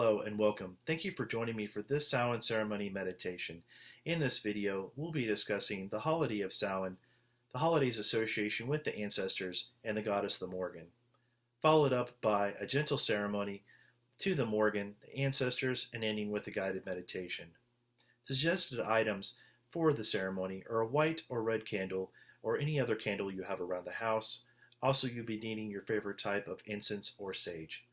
Hello and welcome. Thank you for joining me for this Samhain ceremony meditation. In this video, we'll be discussing the holiday of Samhain, the holiday's association with the ancestors and the goddess the Morrigan, followed up by a gentle ceremony to the Morrigan, the ancestors, and ending with a guided meditation. Suggested items for the ceremony are a white or red candle or any other candle you have around the house. Also, you'll be needing your favorite type of incense or sage.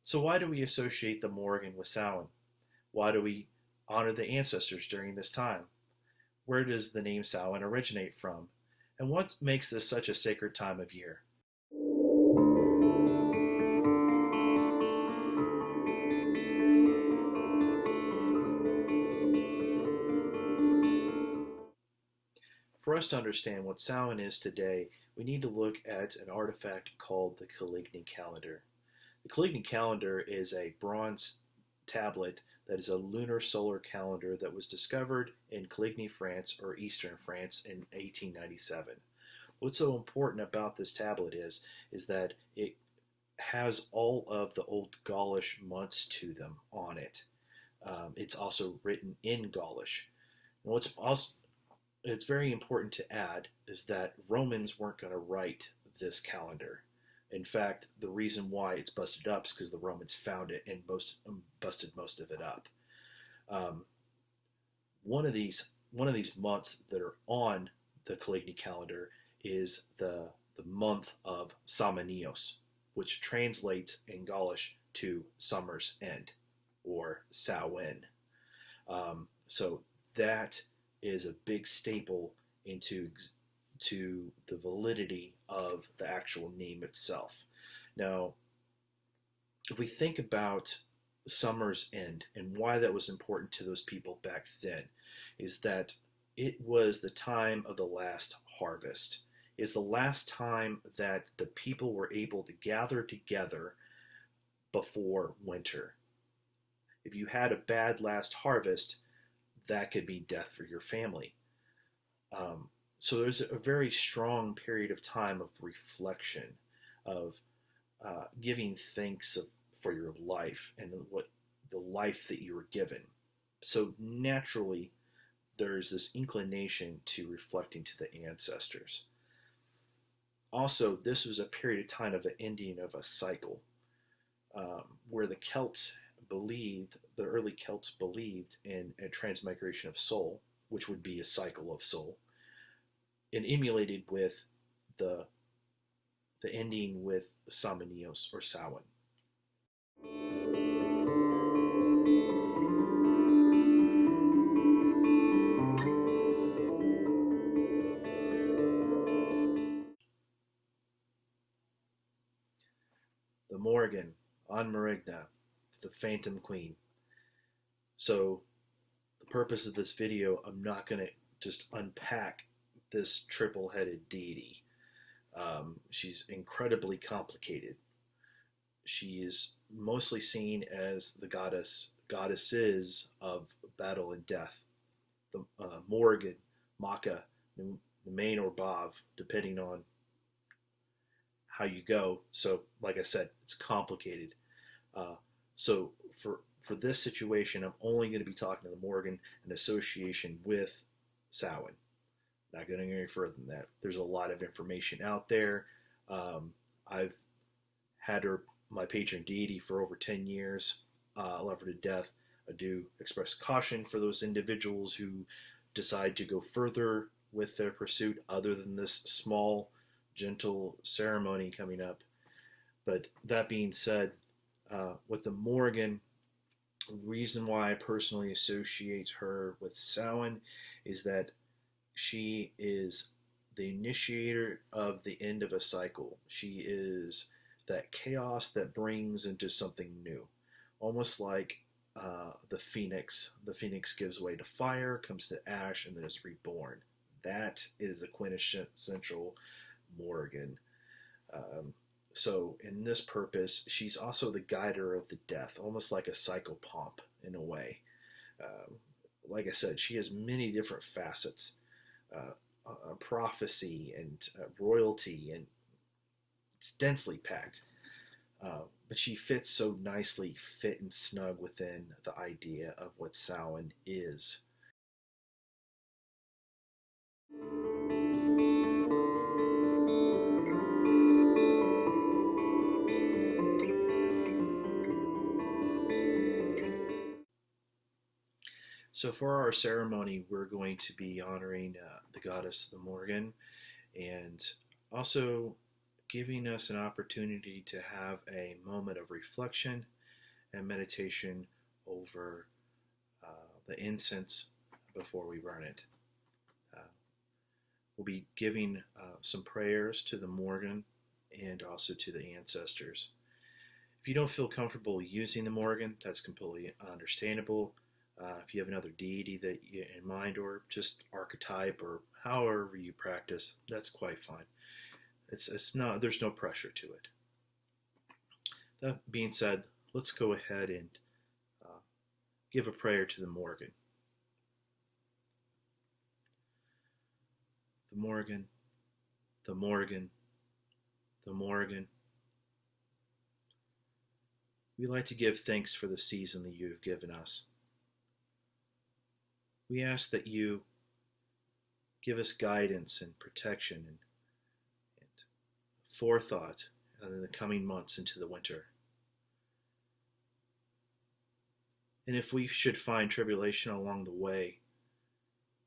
So why do we associate the Morrigan with Samhain? Why do we honor the ancestors during this time? Where does the name Samhain originate from? And what makes this such a sacred time of year? For us to understand what Samhain is today, we need to look at an artifact called the Caligny calendar. The Caligny calendar is a bronze tablet that is a lunar solar calendar that was discovered in Caligny, France, or Eastern France in 1897. What's so important about this tablet is that it has all of the old Gaulish months to them on it. It's also written in Gaulish. And it's very important to add is that Romans weren't going to write this calendar. In fact, the reason why it's busted up is because the Romans found it and busted most of it up. One of these months that are on the Caligny calendar is the month of Samhainios, which translates in Gaulish to summer's end or Samhain. So that is a big staple into the validity of the actual name itself. Now, if we think about summer's end and why that was important to those people back then, is that it was the time of the last harvest. It's the last time that the people were able to gather together before winter. If you had a bad last harvest, that could be death for your family. So there's a very strong period of time of reflection, of giving thanks for your life and what the life that you were given. So naturally, there's this inclination to reflecting to the ancestors. Also, this was a period of time of an ending of a cycle, where the early Celts believed in a transmigration of soul, which would be a cycle of soul, and emulated with the ending with Samhainios or Samhain. The Morrigan on Morrigna, the Phantom Queen. So the purpose of this video, I'm not going to just unpack this triple-headed deity. She's incredibly complicated. She is mostly seen as the goddesses of battle and death. The Morrigan, Maka, Nemain, or Bav, depending on how you go. So, like I said, it's complicated. So for this situation, I'm only going to be talking to the Morrigan in association with Samhain. Not going any further than that. There's a lot of information out there. I've had her my patron deity for over 10 years. I love her to death. I do express caution for those individuals who decide to go further with their pursuit other than this small, gentle ceremony coming up. But that being said, with the Morrigan, the reason why I personally associate her with Samhain is that she is the initiator of the end of a cycle. She is that chaos that brings into something new. Almost like the phoenix. The phoenix gives way to fire, comes to ash, and then is reborn. That is the quintessential Morrigan. So in this purpose, she's also the guider of the death, almost like a psychopomp in a way. Like I said, she has many different facets. Prophecy and royalty, and it's densely packed. But she fits so nicely, fit and snug within the idea of what Samhain is. So for our ceremony, we're going to be honoring the goddess, the Morrigan, and also giving us an opportunity to have a moment of reflection and meditation over the incense before we burn it. Uh, we'll be giving some prayers to the Morrigan and also to the ancestors. If you don't feel comfortable using the Morrigan, that's completely understandable. If you have another deity that you in mind, or just archetype, or however you practice, that's quite fine. It's not. There's no pressure to it. That being said, let's go ahead and give a prayer to the Morrigan. The Morrigan, the Morrigan, the Morrigan. We like to give thanks for the season that you have given us. We ask that you give us guidance and protection and forethought in the coming months into the winter. And if we should find tribulation along the way,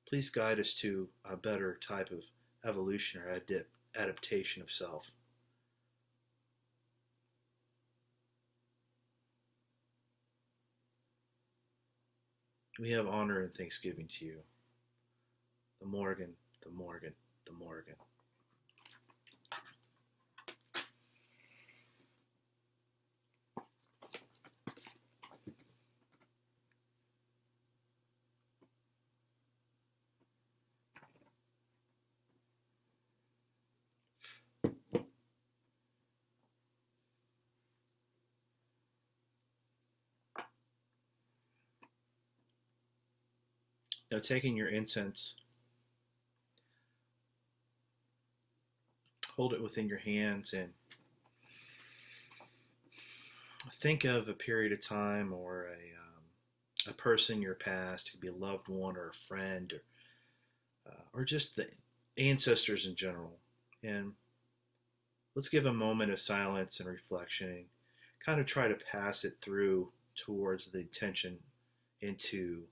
please guide us to a better type of evolution or adaptation of self. We have honor and thanksgiving to you, the Morrigan, the Morrigan, the Morrigan. Now, taking your incense, hold it within your hands and think of a period of time or a person in your past. It could be a loved one or a friend or just the ancestors in general. And let's give a moment of silence and reflection and kind of try to pass it through towards the intention into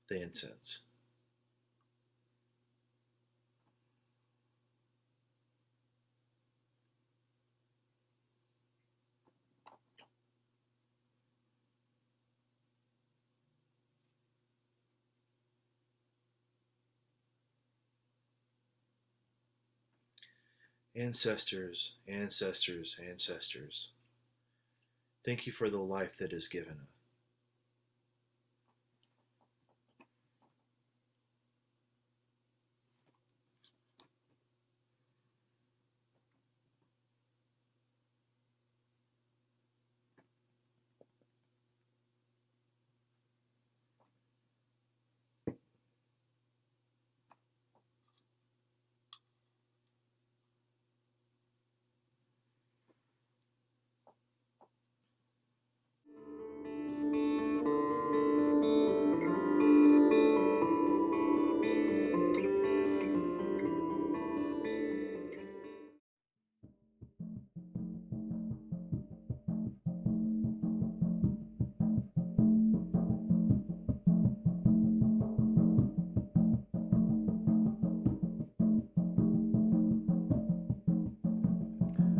the incense. Ancestors, ancestors, ancestors, thank you for the life that is given us.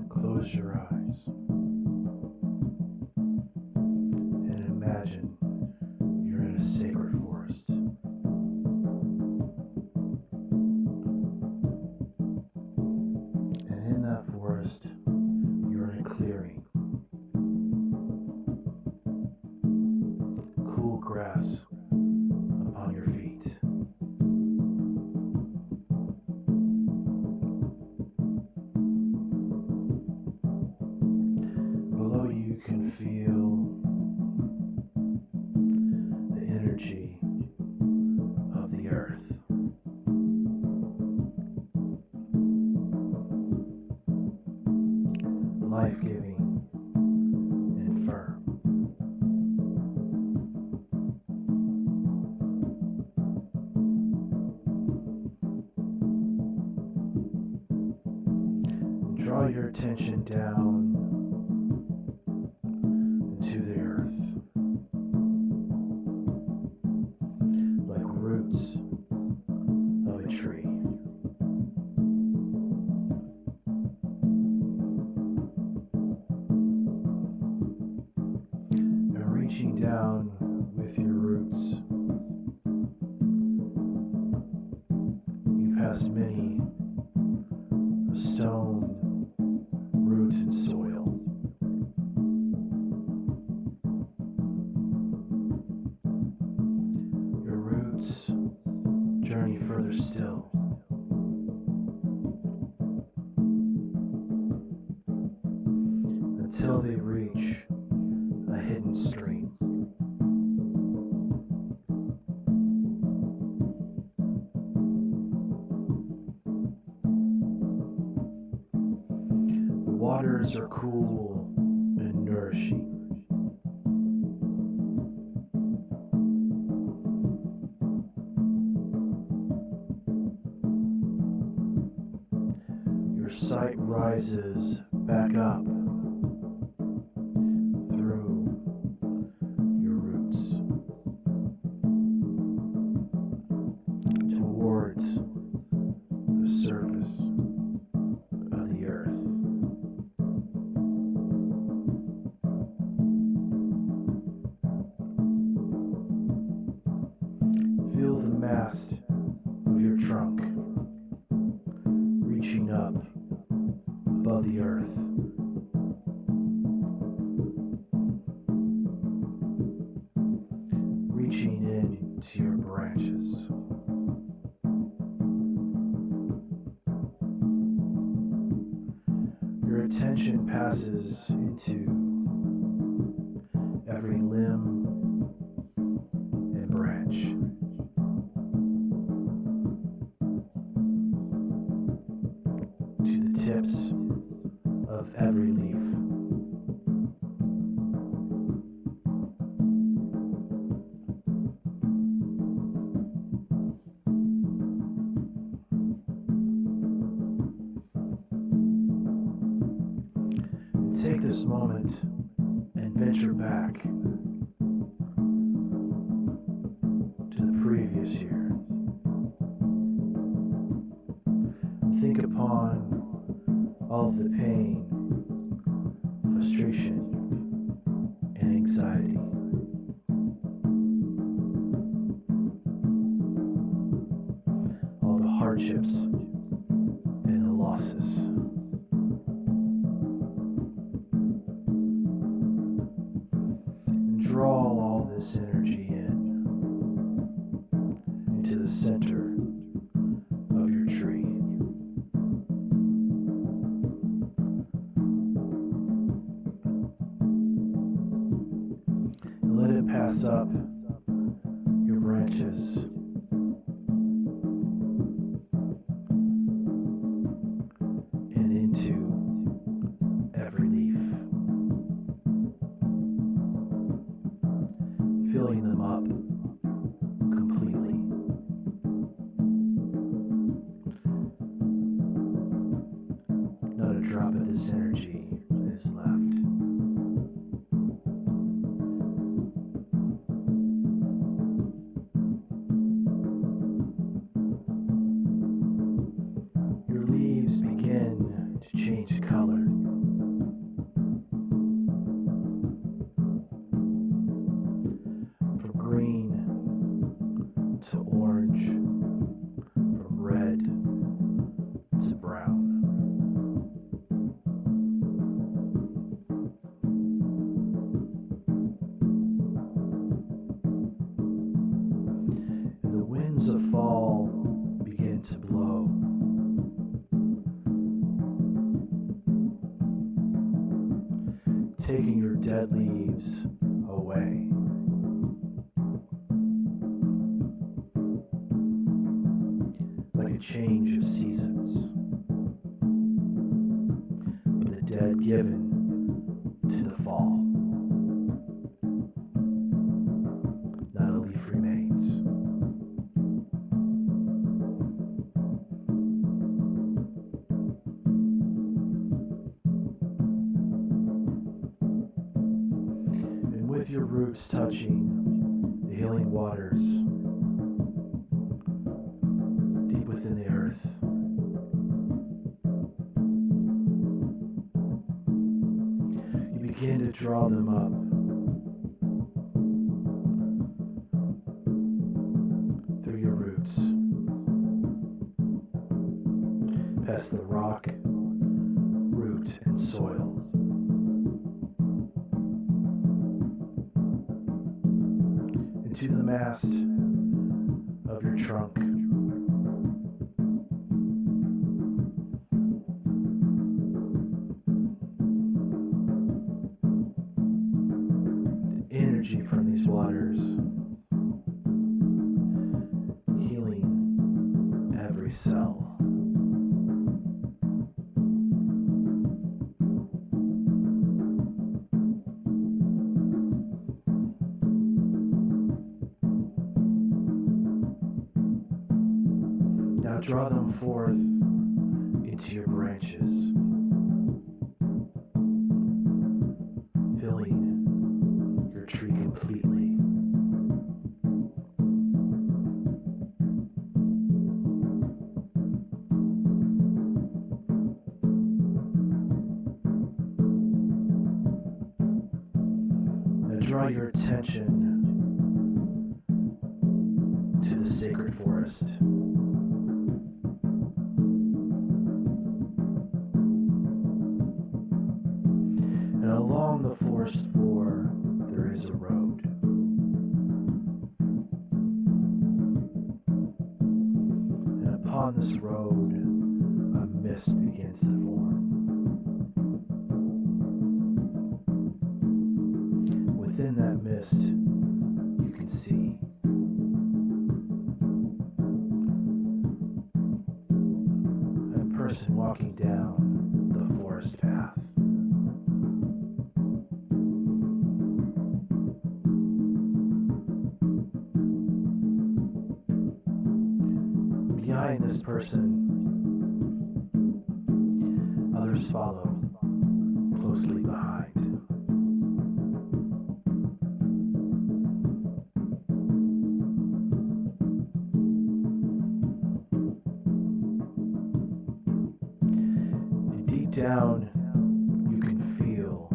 Close your eyes and imagine you're in a sacred forest. And in that forest, you're in a clearing. Cool grass upon your feet. Draw your attention down into the earth, like roots of a tree. And reaching down with your roots, you pass many a stone, root, and soil. Your roots journey further still, until they reach a hidden stream. The waters are cool and nourishing. Your sight rises back up through your roots towards the surface of the earth. Feel the mast of your trunk reaching up above the earth. Reaching into your branches. Your attention passes into every limb and branch. To the tips of every leaf. And take this moment and venture back to the previous year. Think upon all of the pain, frustration, and anxiety. All the hardships and the losses. And draw all this energy into the center of your tree. Let it pass up your branches and into every leaf, filling them up completely. Not a drop of this energy is left. Begin to change color. From green to orange, from red to brown. And the winds of fall begin to blow. Taking your dead leaves away. Like a change of seasons. But the dead given to the fall. Not a leaf remains. your roots touching the healing waters deep within the earth. You begin to draw them up through your roots, past the rock, root, and soil. Into the mast of your trunk. The energy from these waters healing every cell. Now draw them forth into your branches, filling your tree completely. Now draw your attention to the sacred forest. And along the forest floor, there is a road. And upon this road, a mist begins to form. Within that mist, you can see a person walking down the forest path. Behind this person, others follow closely behind. And deep down, you can feel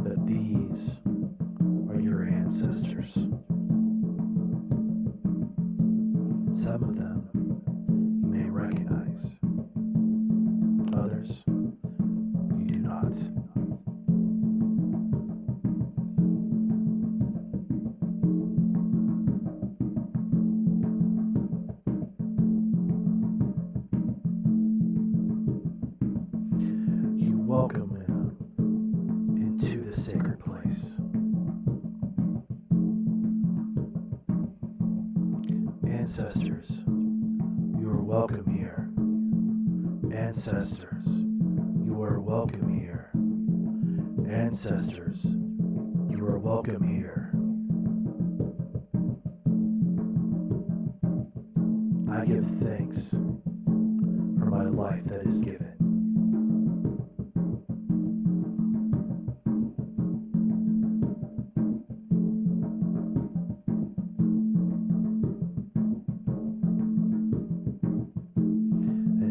that these are your ancestors. Some of them you may recognize, others you do not. You welcome them into the sacred place. Ancestors, you are welcome here. Ancestors, you are welcome here. Ancestors, you are welcome here. I give thanks for my life that is given.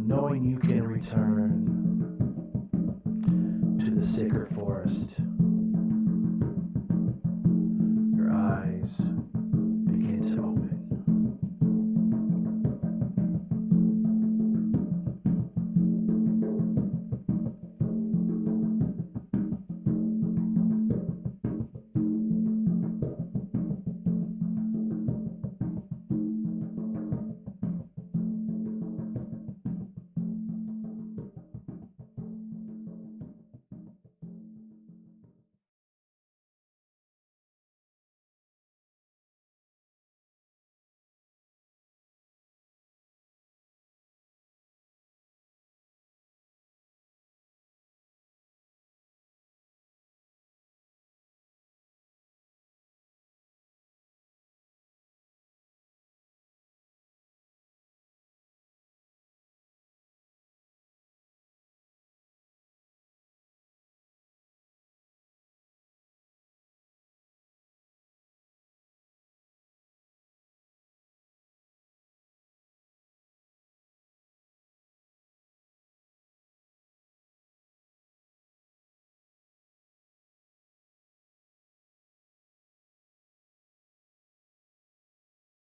Knowing you can return to the sacred forest